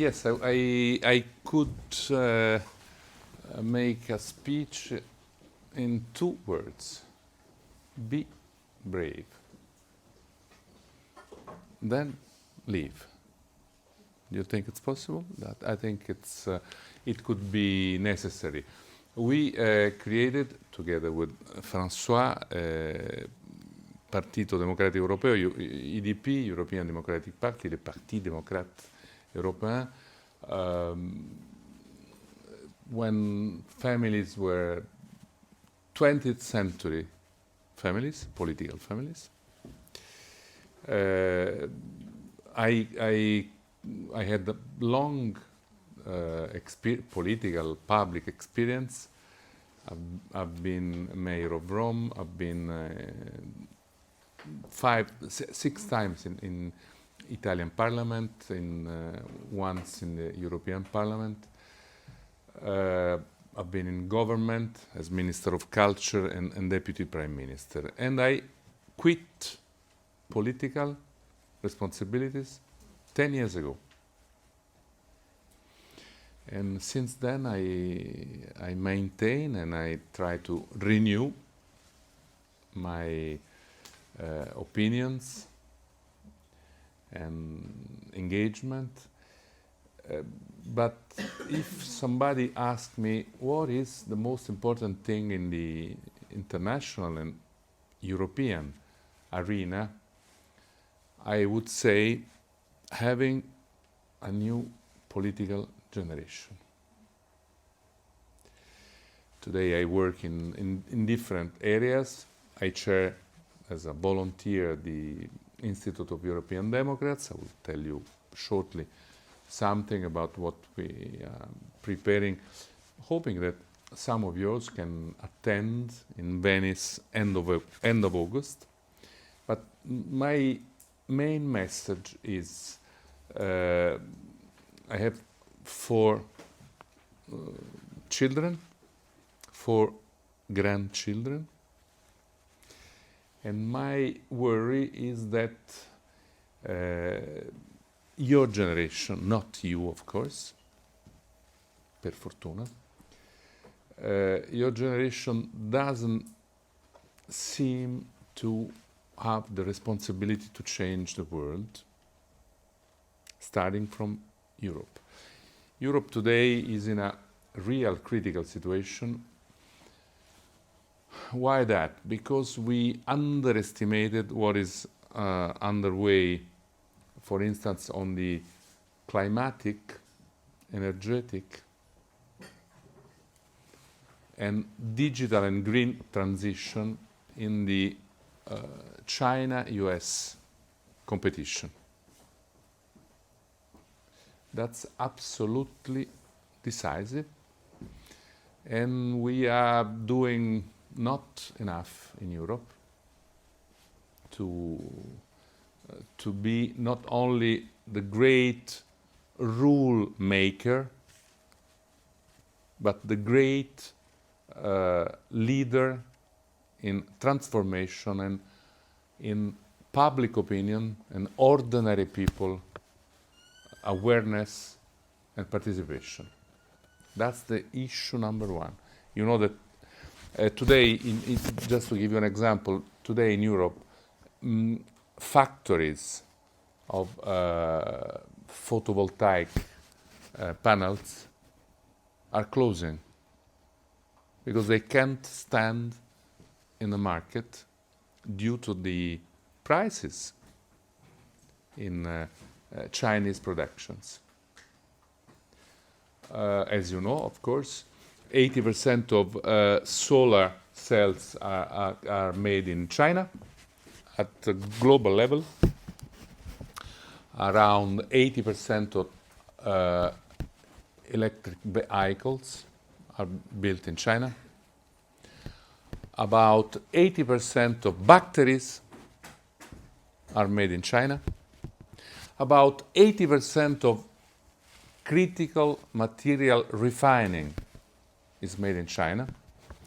Yes, I could make a speech in 2 words. Be brave. Then leave. Do you think it's possible? That I think it could be necessary. We created, together with François, Partito Democratico Europeo, EDP, European Democratic Party, le Parti démocrate européen, when families were 20th century families, political families. I had a long political public experience. I've been mayor of Rome. I've been 6 times in Italian Parliament, once in the European Parliament. I've been in government as Minister of Culture and Deputy Prime Minister. And I quit political responsibilities 10 years ago. And since then I maintain and I try to renew my opinions and engagement. But if somebody asks me what is the most important thing in the international and European arena, I would say having a new political generation. Today I work in different areas. I chair as a volunteer the Institute of European Democrats. I will tell you shortly something about what we are preparing, hoping that some of yours can attend in Venice end of August. But my main message is I have 4 children, 4 grandchildren, and my worry is that your generation, not you of course, per fortuna, your generation doesn't seem to have the responsibility to change the world, starting from Europe. Europe today is in a real critical situation. Why that? Because we underestimated what is underway, for instance, on the climatic, energetic, and digital and green transition in the China-US competition. That's absolutely decisive, and we are doing not enough in Europe to be not only the great rule maker, but the great leader in transformation and in public opinion and ordinary people awareness and participation. That's the issue number 1. You know that today, just to give you an example, today in Europe, factories of photovoltaic panels are closing because they can't stand in the market due to the prices in Chinese productions. As you know, of course, 80% of solar cells are made in China at the global level. Around 80% of electric vehicles are built in China. About 80% of batteries are made in China. About 80% of critical material refining is made in China,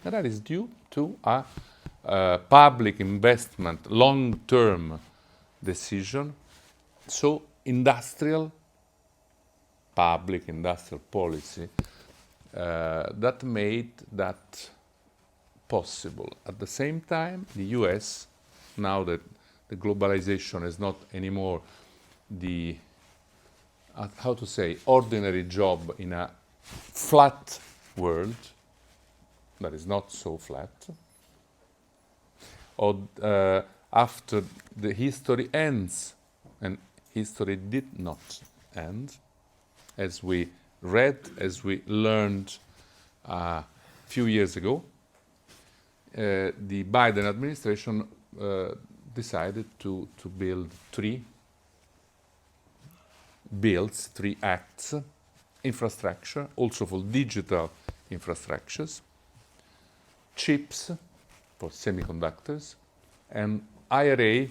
and that is due to a public investment, long-term decision. So industrial public industrial policy that made that possible. At the same time, the US, now that the globalization is not anymore the, how to say, ordinary job in a flat world, that is not so flat, or after the history ends, and history did not end, as we read, as we learned a few years ago, the Biden administration decided to build three acts, infrastructure, also for digital infrastructures, chips for semiconductors, and IRA,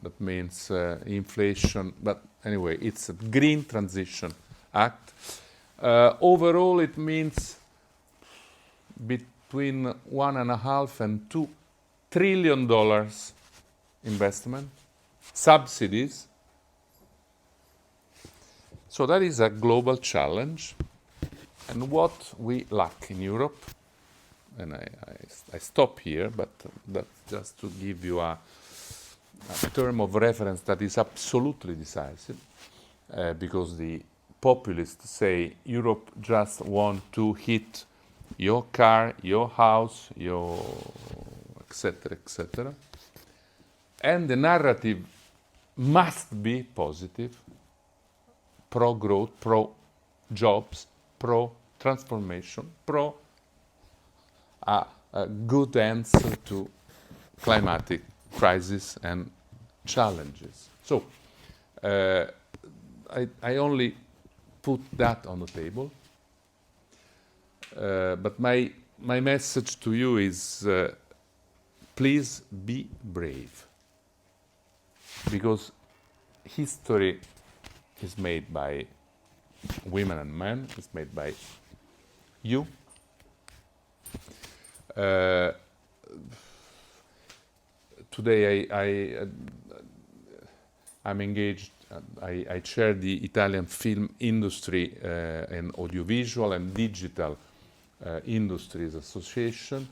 that means inflation, but anyway, it's a Green Transition Act. Overall, it means between $1.5 and $2 trillion investment, subsidies. So that is a global challenge. And what we lack in Europe, and I stop here, but that's just to give you a term of reference that is absolutely decisive, because the populists say Europe just want to hit your car, your house, your etc., etc. And the narrative must be positive, pro-growth, pro-jobs, pro-transformation, pro a good answer to climatic crisis and challenges. So I only put that on the table. But my message to you is please be brave, because history is made by women and men, it's made by you. Today I'm engaged, I chair the Italian film industry and audiovisual and digital Industries Association.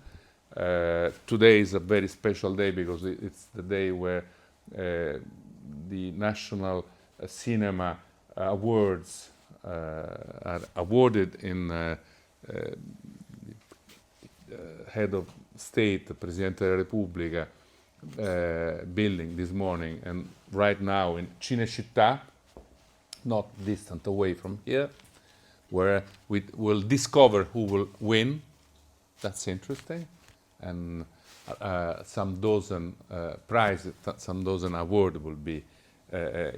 Today is a very special day because it's the day where the National Cinema Awards are awarded in head of state, Presidente della Repubblica building this morning, and right now in Cinecittà, not distant away from here, where we will discover who will win. That's interesting. And some dozen prizes, some dozen awards will be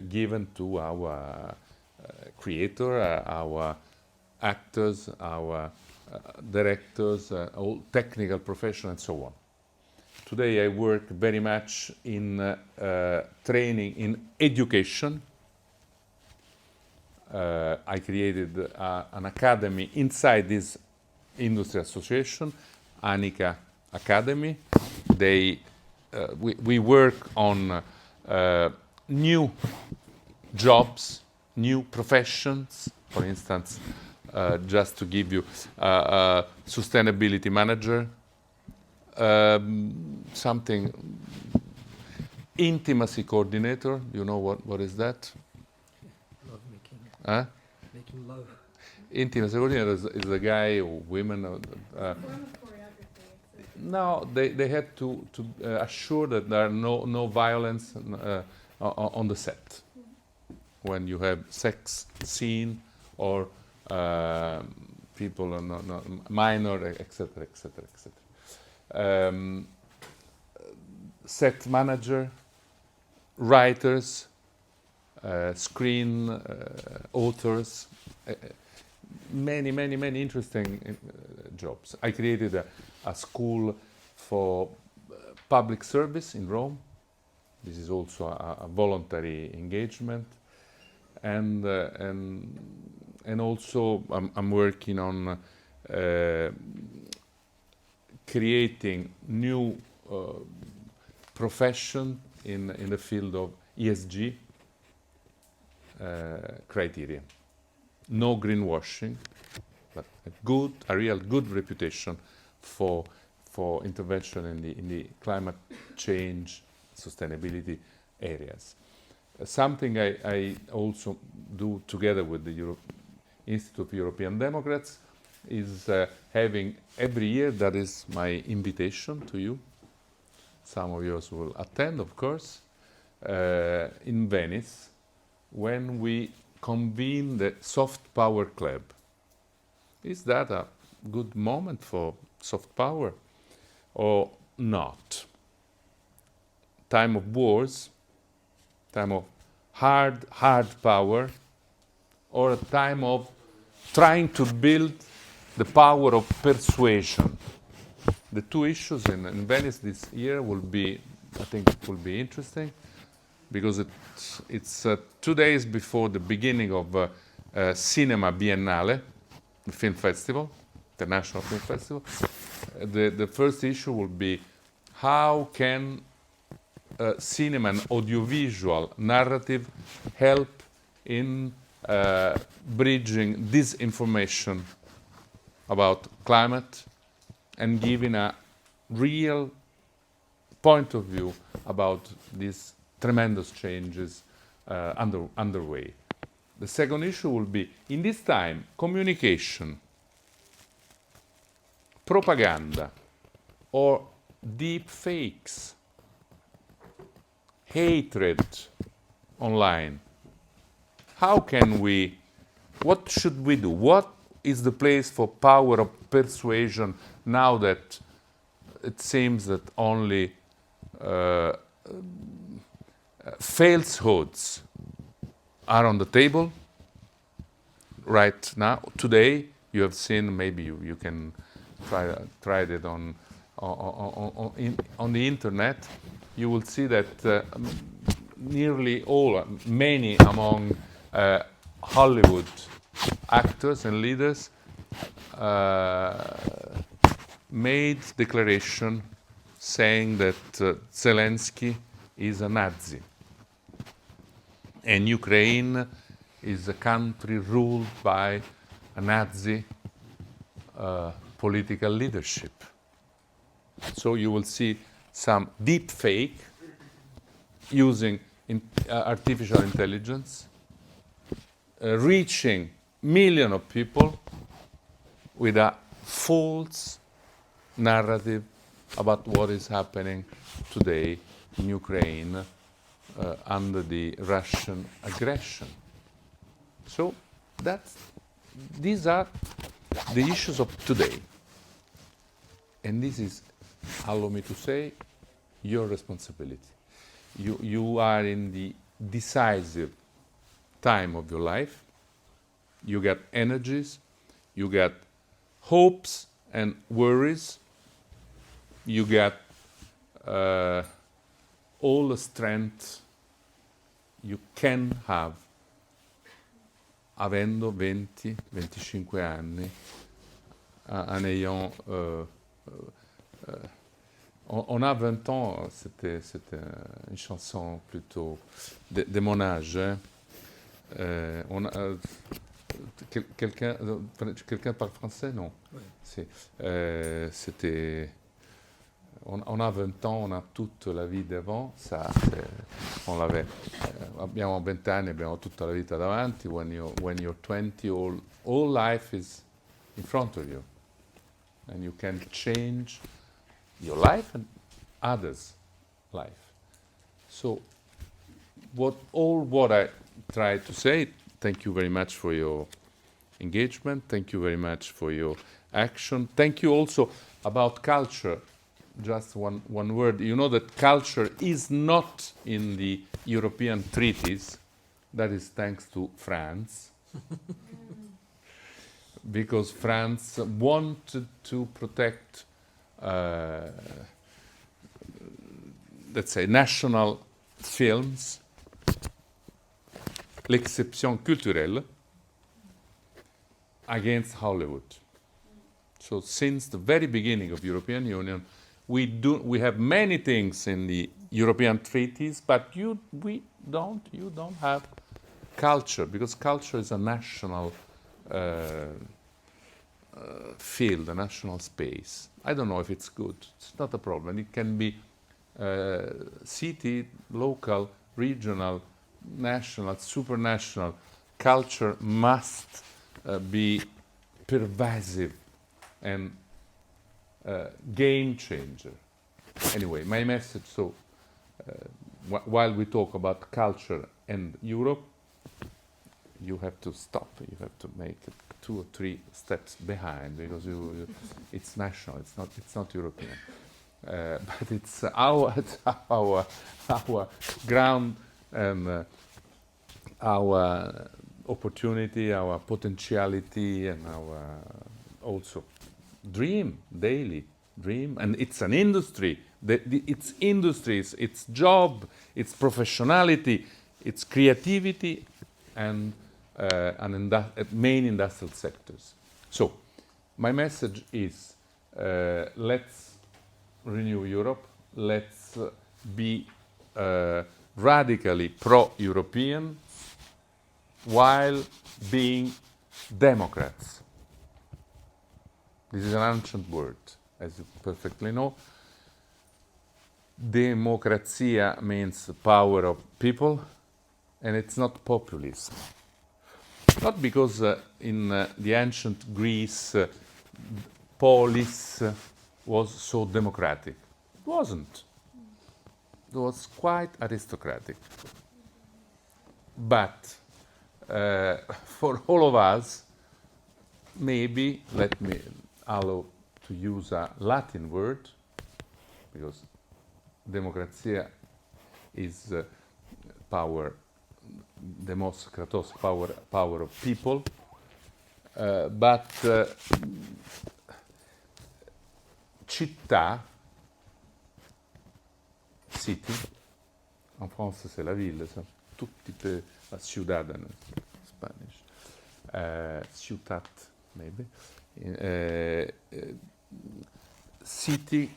given to our creator, our actors, our directors, all technical professionals, and so on. Today I work very much in training in education. I created an academy inside this industry association, Anica Academy. We work on new jobs, new professions. For instance, just to give you sustainability manager, something intimacy coordinator. You know what is that? Love making. Huh? Making love. Intimacy coordinator is a guy or women. No, they have to assure that there are no violence on the set when you have sex scene or people are not minor, etc., etc., etc. Set manager, writers, screen authors, many interesting jobs. I created a school for public service in Rome. This is also a voluntary engagement, and also I'm working on creating new profession in the field of ESG criteria. no greenwashing, but a real good reputation for intervention in the climate change, sustainability areas. Something I also do together with the Institute of European Democrats is having every year, that is my invitation to you, some of you will attend, of course, in Venice, when we convene the Soft Power Club. Is that a good moment for soft power or not? Time of wars, time of hard power, or a time of trying to build the power of persuasion? The two issues in Venice this year will be, I think it will be interesting, because it's 2 days before the beginning of Cinema Biennale, the film festival, the National Film Festival. The first issue will be how can cinema and audiovisual narrative help in bridging disinformation about climate and giving a real point of view about these tremendous changes underway. The second issue will be, in this time, communication, propaganda, or deep fakes, hatred online. How can we, what should we do? What is the place for power of persuasion now that it seems that only falsehoods are on the table right now? Today, you have seen, maybe you can try it on the internet. You will see that nearly all, many among Hollywood actors and leaders made declaration saying that Zelensky is a Nazi and Ukraine is a country ruled by a Nazi political leadership. So you will see some deep fake using artificial intelligence, reaching millions of people with a false narrative about what is happening today in Ukraine under the Russian aggression. So these are the issues of today. And this is, allow me to say, your responsibility. You are in the decisive time of your life. You got energies, you got hopes and worries, you got all the strength you can have avendo 20-25 anni, en ayant on a 20 ans, c'était une chanson plutôt de mon âge. Hein. Quelqu'un parle français? Non. Oui. C'était... On a 20 ans, on a toute la vie devant, on l'avait, abbiamo 20 anni, abbiamo tutta la vita davanti. When you're 20, all life is in front of you. And you can change your life and others' life. So what I try to say, thank you very much for your engagement, thank you very much for your action. Thank you also about culture. Just one word. You know that culture is not in the European treaties. That is thanks to France. Because France wanted to protect, let's say, national films, l'exception culturelle, against Hollywood. So since the very beginning of European Union, we have many things in the European treaties, but you don't have culture, because culture is a national field, a national space. I don't know if it's good. It's not a problem. It can be city, local, regional, national, supranational. Culture must be pervasive and game changer. Anyway, my message, so while we talk about culture and Europe, you have to stop, you have to make 2 or 3 steps behind, because it's national, it's not European. But it's our ground and our opportunity, our potentiality, and our also daily dream. And it's an industry. It's industries, it's job, it's professionality, it's creativity, and main industrial sectors. So, my message is, let's renew Europe. Let's be radically pro-European while being Democrats. This is an ancient word, as you perfectly know. Democrazia means the power of people, and it's not populism. Not because in the ancient Greece, polis was so democratic. It wasn't. It was quite aristocratic. But for all of us, maybe, let me allow to use a Latin word, because democrazia is power, demos kratos, power of people, but città, city, en France c'est la ville, ça, tutti la ciudad in Spanish, ciutat maybe, city,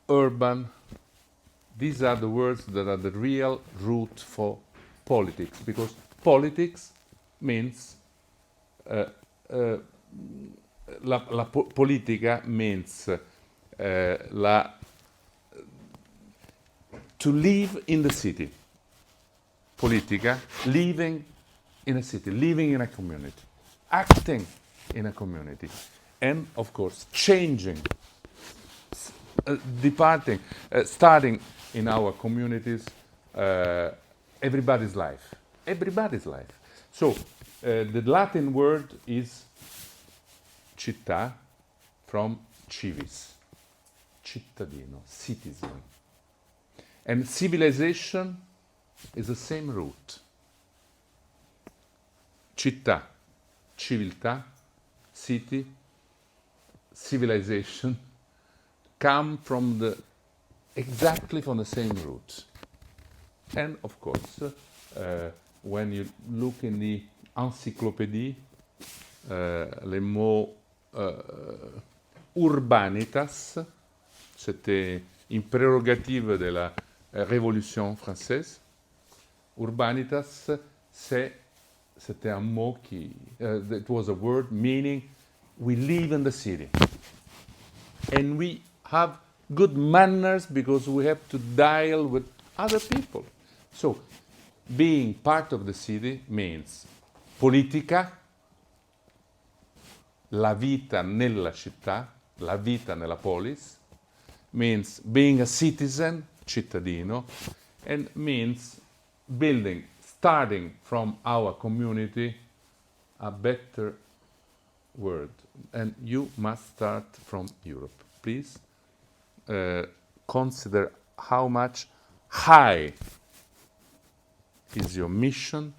urban. These are the words that are the real root for politics, because politics means la politica means to live in the city. Politica, living in a city, living in a community, acting in a community, and of course changing, departing, starting in our communities, everybody's life. So the Latin word is città, from civis, cittadino, citizen. And civilization is the same root. Città, civiltà, city, civilization, come from exactly from the same root. And of course, when you look in the encyclopédie, les mots urbanitas, c'était une prérogative de la Révolution française. Urbanitas, c'était un mot qui, it was a word meaning we live in the city. And we have good manners because we have to deal with other people. So, being part of the city means politica, la vita nella città, la vita nella polis, means being a citizen, cittadino, and means building, starting from our community, a better world. And you must start from Europe. Please consider how much high is your mission,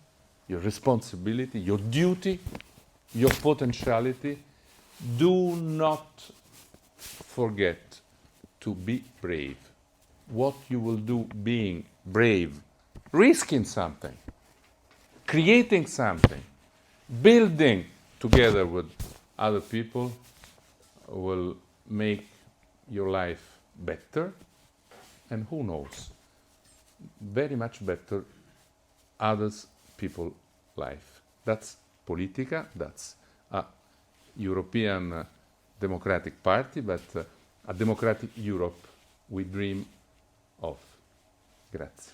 your responsibility, your duty, your potentiality. Do not forget to be brave. What you will do being brave, risking something, creating something, building together with other people will make your life better, and who knows, very much better others people's life. That's Politica, that's a European democratic party, but a democratic Europe we dream of. Grazie.